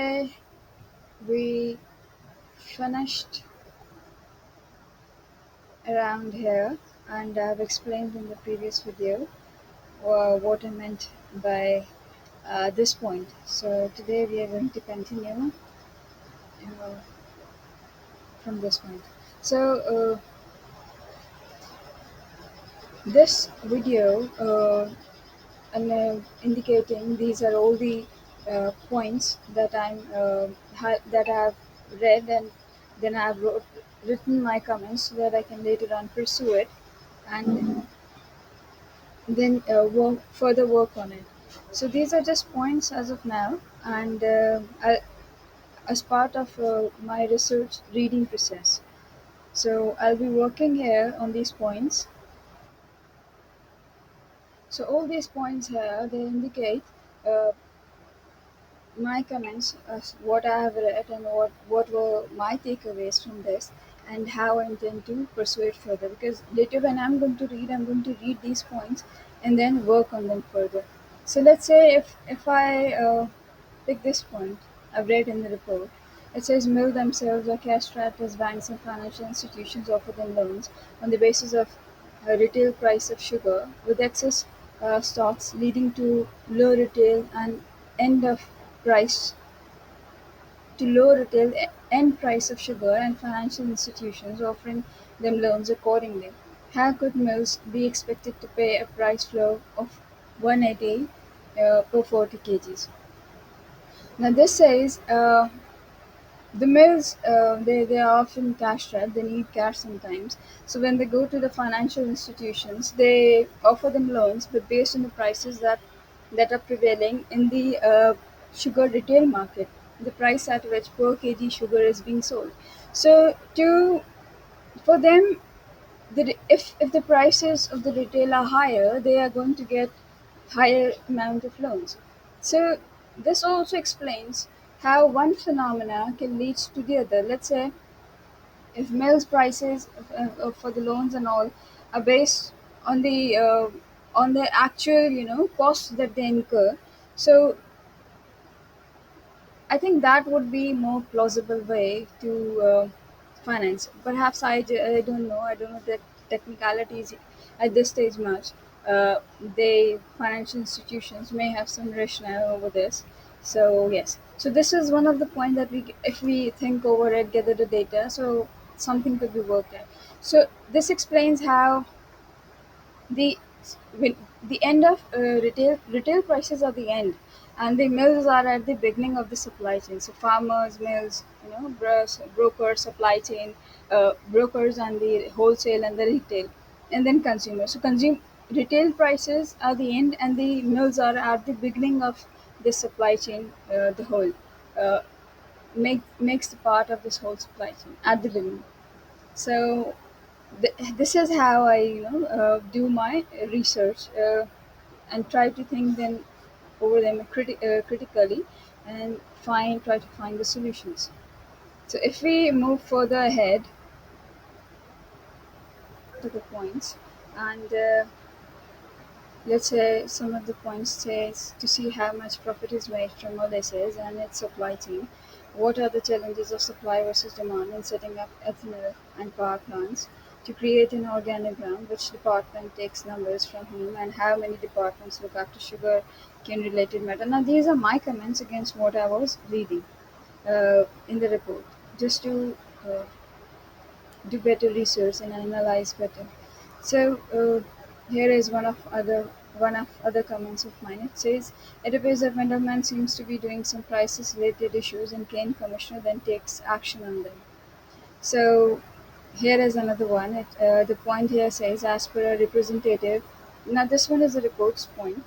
Today we finished around here, and I've explained in the previous video what I meant by this point. So today we are going to continue uh, from this point. So this video indicating these are all the points that that I've read, and then written my comments so that I can later on pursue it and then further work on it. So these are just points as of now, and as part of my research reading process. So I'll be working here on these points. So all these points here, they indicate uh, my comments as what I have read and what were my takeaways from this, and how I intend to pursue it further. Because later when I'm going to read these points and then work on them further. So let's say if I pick this point I've read in the report. It says mill themselves are cash-strapped as banks and financial institutions offer them loans on the basis of retail price of sugar, with excess stocks leading to low retail and end of price low retail end price of sugar, and financial institutions offering them loans accordingly. How could mills be expected to pay a price floor of 180 per 40 kgs? Now this says the mills, they are often cash strapped, they need cash sometimes. So when they go to the financial institutions, they offer them loans, but based on the prices that are prevailing in the sugar retail market, the price at which per kg sugar is being sold. So to for them, if the prices of the retail are higher, they are going to get higher amount of loans. So this also explains how one phenomena can lead to the other. Let's say if mills prices for the loans and all are based on the actual costs that they incur. So I think that would be more plausible way to finance. Perhaps I don't know. I don't know the technicalities at this stage much. They financial institutions may have some rationale over this. So yes. So this is one of the point that if we think over it, gather the data, so something could be worked out. So this explains how the when the end of retail prices are the end, and the mills are at the beginning of the supply chain. So farmers, mills, brokers, supply chain, brokers, and the wholesale and the retail, and then consumers. So consume retail prices are the end, and the mills are at the beginning of the supply chain. The whole uh, makes the part of this whole supply chain at the beginning. So this is how I do my research, and try to think them over them critically, and try to find the solutions. So if we move further ahead to the points, and let's say some of the points says to see how much profit is made from molasses and its supply chain. What are the challenges of supply versus demand in setting up ethanol and power plants? To create an organogram, which department takes numbers from whom, and how many departments look after sugar cane related matter? Now these are my comments against what I was reading in the report, just to uh, do better research and analyze better. So here is one of other comments of mine. It says it appears that middleman seems to be doing some prices related issues, and cane commissioner then takes action on them. So here is another one. The point here says as per a representative. Now this one is the report's point.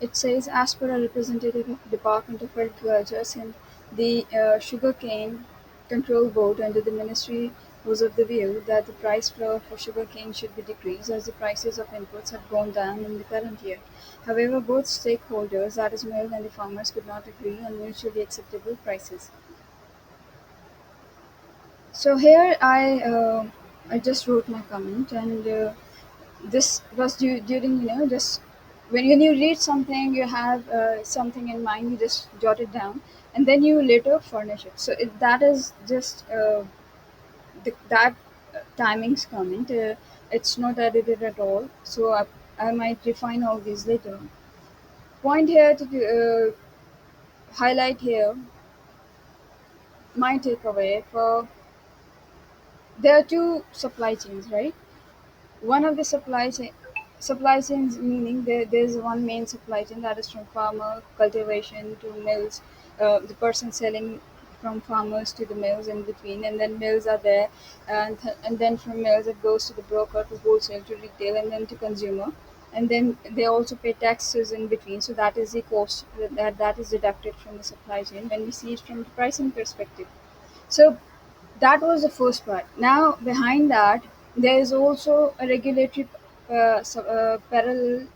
It says, as per a representative of Department of Agriculture, and the Sugarcane Control Board under the ministry was of the view that the price floor for sugarcane should be decreased as the prices of inputs have gone down in the current year. However, both stakeholders, that is mill and the farmers, could not agree on mutually acceptable prices. So here I just wrote my comment, and this was during just when you read something, you have something in mind, you just jot it down. and then you later furnish it. So that is just that timings comment. It's not edited at all. So I might refine all these later on. Point here to highlight here my takeaway for there are two supply chains, right? One of the supply chains meaning there's one main supply chain that is from farmer cultivation to mills, the person selling from farmers to the mills in between, and then mills are there, and then from mills it goes to the broker to wholesale to retail and then to consumer, and then they also pay taxes in between. So that is the cost that is deducted from the supply chain when we see it from the pricing perspective. So that was the first part. Now behind that, there is also a regulatory parallel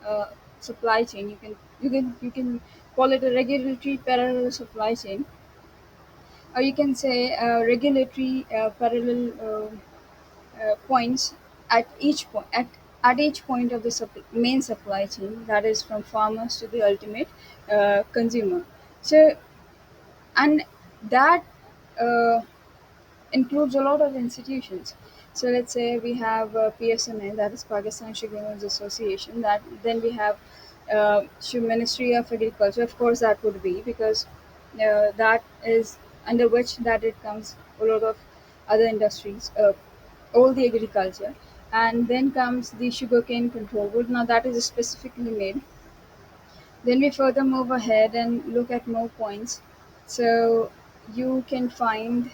supply chain. You can call it a regulatory parallel supply chain, or you can say regulatory parallel points at each point of the main supply chain, that is from farmers to the ultimate consumer. So and that. Uh, includes a lot of institutions. So let's say we have PSMA, that is Pakistan Sugar Mills Association. That then we have Ministry of Agriculture. Of course, that would be because that is under which that it comes a lot of other industries, all the agriculture, and then comes the sugarcane control board. Now that is specifically made. Then we further move ahead and look at more points. So you can find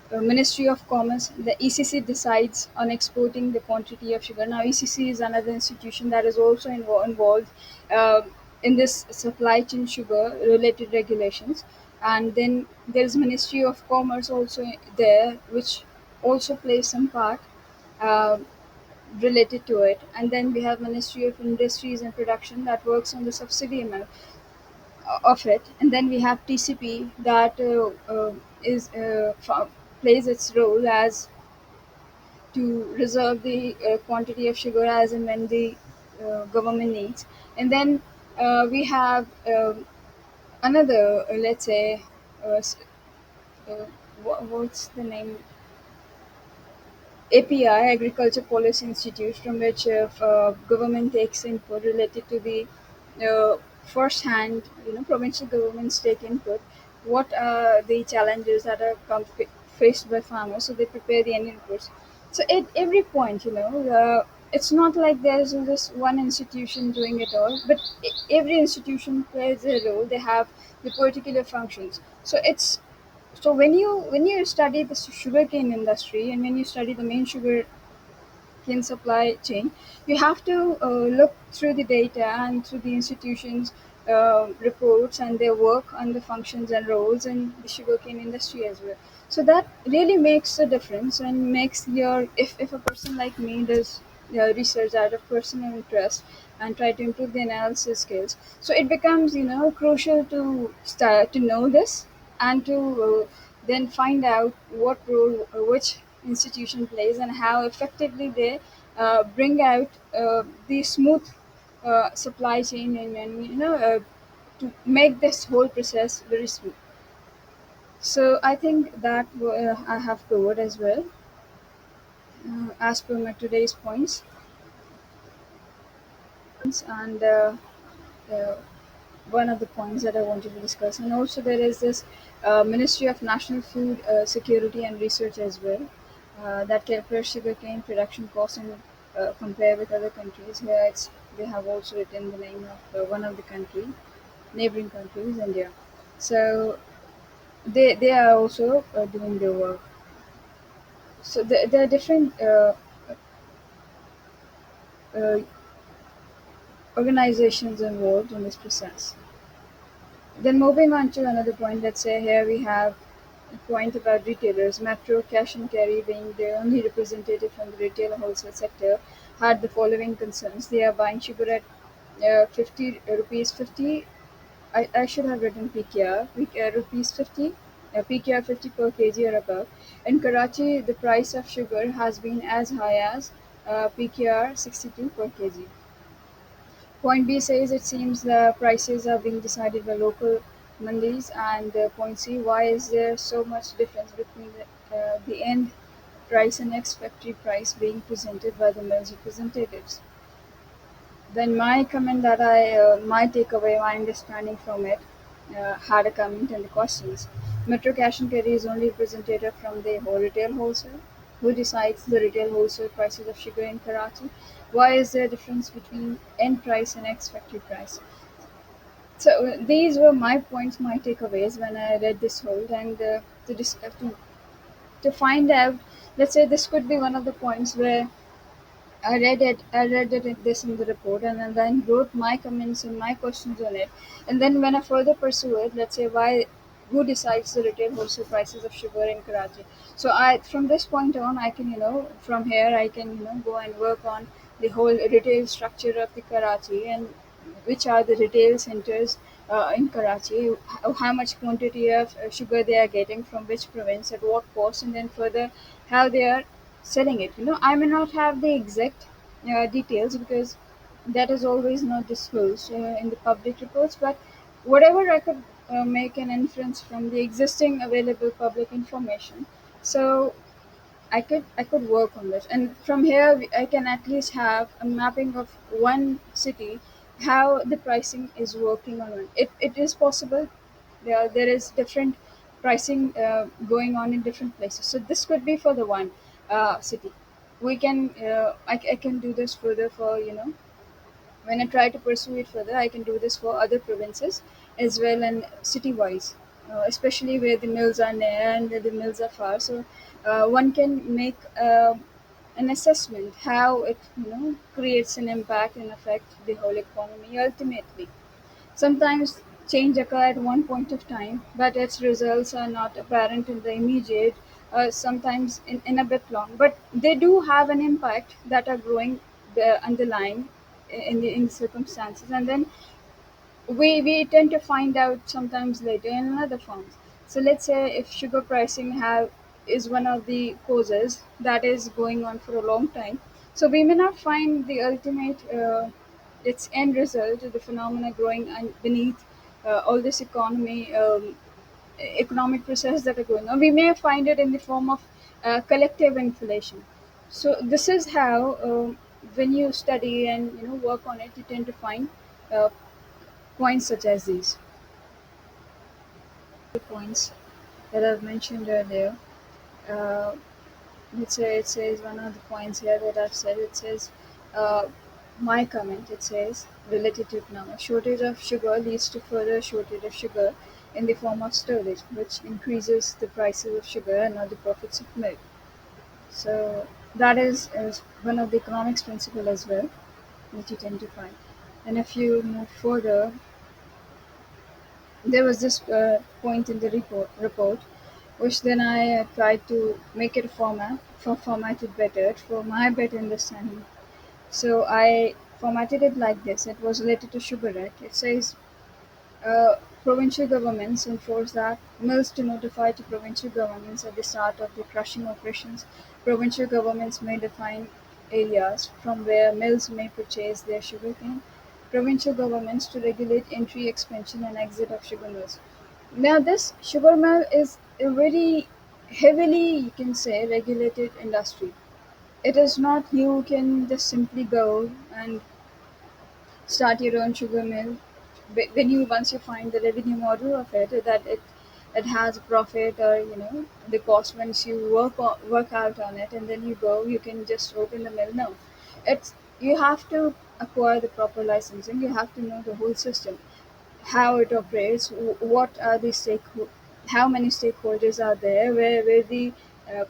Ministry of Commerce, the ECC decides on exporting the quantity of sugar. Now, ECC is another institution that is also involved uh, in this supply chain sugar related regulations. And then there's Ministry of Commerce also there, which also plays some part uh, related to it. And then we have Ministry of Industries and Production that works on the subsidy amount of it, and then we have TCP that is plays its role as to reserve the quantity of sugar as and when the government needs, and then we have another let's say uh, what's the name, API, Agriculture Policy Institute, from which government takes input related to the first-hand, provincial governments take input. What are the challenges that are faced by farmers? So they prepare the end inputs. So at every point, it's not like there's this one institution doing it all, but every institution plays a role. They have the particular functions. So when you study the sugarcane industry and when you study the main sugar cane supply chain, you have to look through the data and through the institutions' reports and their work on the functions and roles in the sugarcane industry as well. So that really makes a difference and makes if a person like me does research out of personal interest and try to improve the analysis skills, so it becomes crucial to start to know this and to then find out what role which institution plays and how effectively they bring out the smooth supply chain and to make this whole process very smooth. So I think that I have covered as well as per my today's points, and uh, one of the points that I wanted to discuss. And also, there is this Ministry of National Food Security and Research as well that calculates sugarcane production costs and compare with other countries. Here, they have also written the name of one of the neighboring countries, India. So they are also doing their work. So there are different uh, organizations involved in this process. Then moving on to another point, let's say here we have a point about retailers. Metro Cash and Carry, being the only representative from the retail and wholesale sector, had the following concerns. They are buying sugar at 50 rupees 50. I should have written PKR, rupees 50, PKR 50 per kg or above. In Karachi, the price of sugar has been as high as PKR 62 per kg. Point B says it seems the prices are being decided by local mandis, and point C, why is there so much difference between the end price and ex-factory price being presented by the mill's representatives? Then my comment that my takeaway, my understanding from it, had a comment and the questions. Metro Cash and Carry is only representative from the whole retail wholesale. Who decides the retail wholesale prices of sugar in Karachi? Why is there a difference between end price and ex-factory price? So these were my points, my takeaways when I read this whole, and to find out, let's say this could be one of the points where I read it. I read it in this in the report, and then wrote my comments and my questions on it. And then when I further pursue it, let's say why, who decides the retail wholesale prices of sugar in Karachi? So I, from this point on, I can, from here I can, go and work on the whole retail structure of the Karachi, and which are the retail centers in Karachi, how much quantity of sugar they are getting from which province at what cost, and then further how they are selling it. I may not have the exact details because that is always not disclosed in the public reports, but whatever I could make an inference from the existing available public information. So I could work on this, and from here I can at least have a mapping of one city, how the pricing is working on it. It is possible. There is different pricing going on in different places. So this could be for the one city. We can I can do this further for when I try to pursue it further, I can do this for other provinces as well and city-wise, especially where the mills are near and where the mills are far. So one can make an assessment how it creates an impact and affect the whole economy ultimately. Sometimes change occur at one point of time, but its results are not apparent in the immediate, sometimes in a bit long. But they do have an impact that are growing the underlying in the circumstances. And then we tend to find out sometimes later in other forms. So let's say if sugar pricing have is one of the causes that is going on for a long time, so we may not find the ultimate its end result, the phenomena growing beneath all this economic process that are going on. We may find it in the form of collective inflation. So this is how when you study and work on it, you tend to find uh, points such as these. The points that I've mentioned earlier. Uh, let's say it says one of the points here that I've said. It says uh, my comment. It says related to economic shortage of sugar leads to further shortage of sugar in the form of storage, which increases the prices of sugar and not the profits of milk. So that is one of the economics principle as well that you tend to find. And if you move further, there was this point in the report which then I tried to make it a formatted better for my better understanding. So I formatted it like this. It was related to Sugar Act. It says provincial governments enforce that mills to notify to provincial governments at the start of the crushing operations. Provincial governments may define areas from where mills may purchase their sugarcane. Provincial governments to regulate entry, expansion, and exit of sugar mills. Now, this sugar mill is a very heavily, you can say, regulated industry. It is not you can just simply go and start your own sugar mill. When you once you find the revenue model of it, that it has a profit, or the cost once you work out on it, and then you go, you can just open the mill. No, it's you have to acquire the proper licensing. You have to know the whole system, how it operates, what are the how many stakeholders are there, where the uh,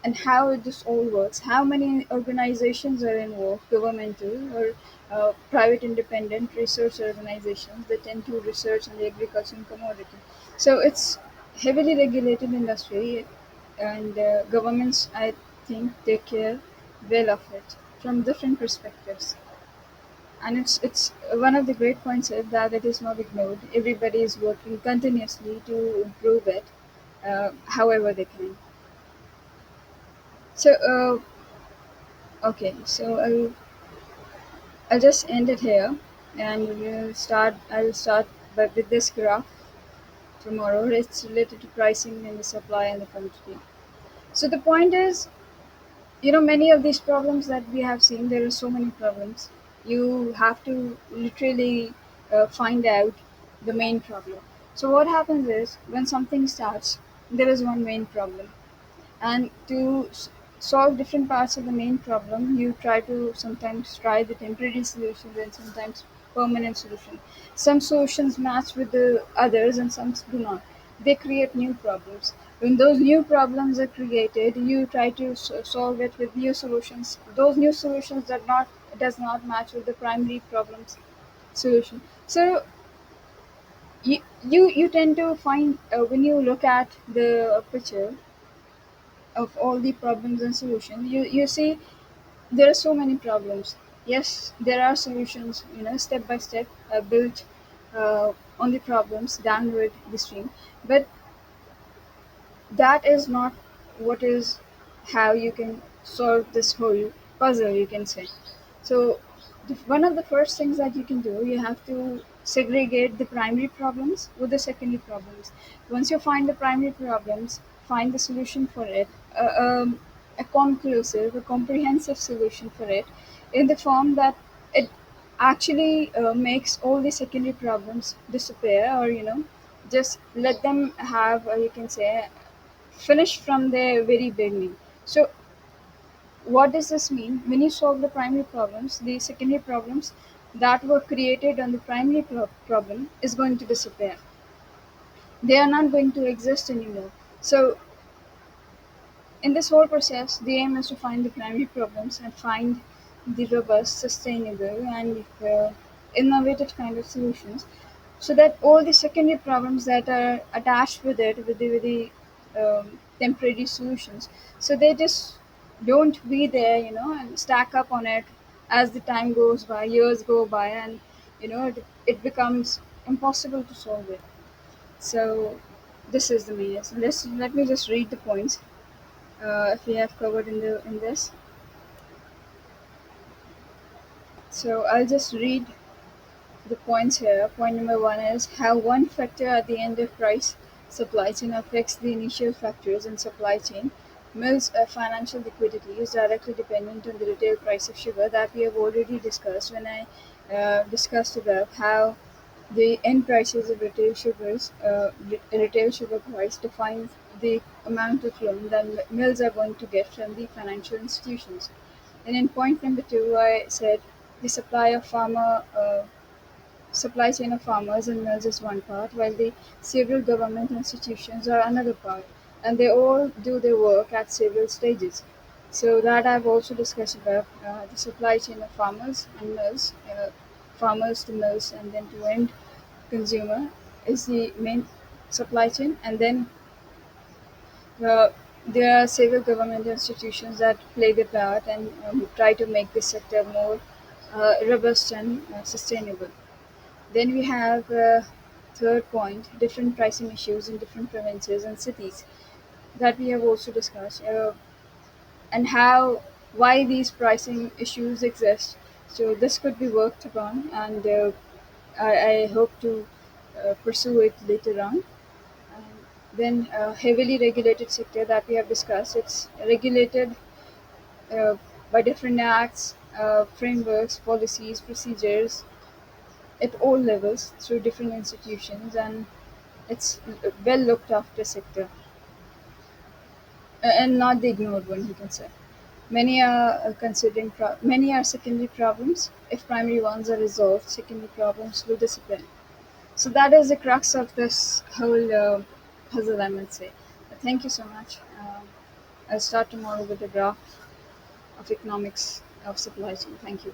and how this all works, how many organizations are involved, governmental or private independent research organizations that tend to research on the agriculture and commodity. So it's heavily regulated industry, and governments, I think, take care well of it from different perspectives. And it's one of the great points is that it is not ignored. Everybody is working continuously to improve it, however they can. So okay, so I'll just end it here, and I'll start but with this graph tomorrow, it's related to pricing and the supply and the quantity. So the point is, many of these problems that we have seen, there are so many problems. You have to literally find out the main problem. So what happens is when something starts, there is one main problem, and to solve different parts of the main problem, you try to sometimes try the temporary solutions and sometimes permanent solution. Some solutions match with the others and some do not. They create new problems. When those new problems are created, you try to solve it with new solutions. Those new solutions does not match with the primary problems solution. So you tend to find, when you look at the picture of all the problems and solutions, you see there are so many problems. Yes, there are solutions, step by step, built on the problems downward the stream, but that is not what is how you can solve this whole puzzle, you can say. So one of the first things that you can do, you have to segregate the primary problems with the secondary problems. Once you find the primary problems, find the solution for it, a conclusive, a comprehensive solution for it, in the form that it actually makes all the secondary problems disappear, or just let them have, you can say, finish from the very beginning. So what does this mean? When you solve the primary problems, the secondary problems that were created on the primary problem is going to disappear. They are not going to exist anymore. So in this whole process, the aim is to find the primary problems and find the robust, sustainable, and innovative kind of solutions, so that all the secondary problems that are attached with it, with the temporary solutions, so they just don't be there, and stack up on it as the time goes by, years go by, and it becomes impossible to solve it. So this is the main. So let me just read the points if we have covered in this. So I'll just read the points here. Point number one is how one factor at the end of price supply chain affects the initial factors in supply chain. Mills' financial liquidity is directly dependent on the retail price of sugar that we have already discussed when I discussed about how the end prices of retail sugar price defines the amount of loan that mills are going to get from the financial institutions. And in point number two, I said the supply chain of farmers and mills is one part, while the several government institutions are another part, and they all do their work at several stages. So that I've also discussed about the supply chain of farmers and mills, farmers to mills, and then to end consumer is the main supply chain, and then uh, there are several government institutions that play their part and try to make this sector more robust and sustainable. Then we have third point, different pricing issues in different provinces and cities that we have also discussed, and how why these pricing issues exist. So this could be worked upon, and I hope to pursue it later on. And then heavily regulated sector that we have discussed. It's regulated uh, by different acts, frameworks, policies, procedures at all levels through different institutions, and it's well looked after sector, and not the ignored one, you can say. Many are secondary problems. If primary ones are resolved, secondary problems will disappear. So that is the crux of this whole puzzle, I might say. Thank you so much. I'll start tomorrow with a graph of economics of supply chain. Thank you.